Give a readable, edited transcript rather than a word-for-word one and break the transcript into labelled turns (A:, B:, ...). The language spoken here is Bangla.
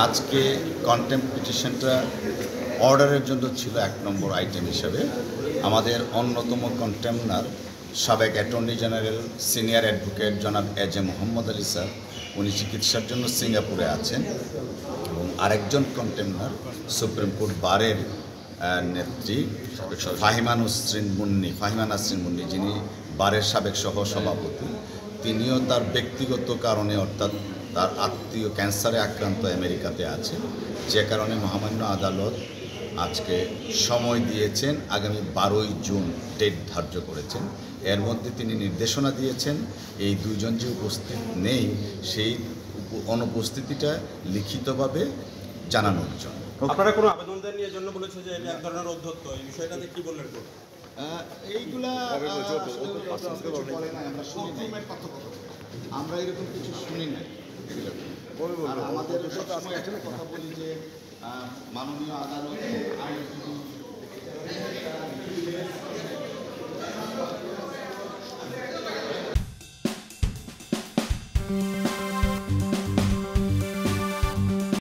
A: আজকে কন্টেম্পট পিটিশনটা অর্ডারের জন্য ছিল ১ নম্বর আইটেম হিসাবে। আমাদের অন্যতম কন্টেমনার সাবেক অ্যাটর্নি জেনারেল সিনিয়র অ্যাডভোকেট জনাব এজে মোহাম্মদ আলী স্যার, উনি চিকিৎসার জন্য সিঙ্গাপুরে আছেন এবং আরেকজন কন্টেমনার সুপ্রিম কোর্ট বারের নেত্রী ফাহিমা নাসরিন মুন্নি, যিনি বারের সাবেক সহ সভাপতি, তিনিও তার ব্যক্তিগত কারণে অর্থাৎ তার আত্মীয় ক্যান্সারে আক্রান্ত আমেরিকাতে আছে, যে কারণে মহামান্য আদালত আজকে সময় দিয়েছেন, আগামী 12ই জুন ডেট ধার্য করেছেন। এর মধ্যে তিনি নির্দেশনা দিয়েছেন এই দুইজন যে উপস্থিত নেই সেই অনুপস্থিতিটা লিখিতভাবে জানানোর জন্য।
B: আপনারা কোনো আবেদন দেওয়ার জন্য বলেছে যে এটা এক ধরনের অধ্যত্ত, এই বিষয়টাতে কি বললেন?
A: এইগুলা আমরা এরকম কিছু শুনি নাই। আর আমাদের সবসময় একটা কথা বলি যে মাননীয় আদালত আইন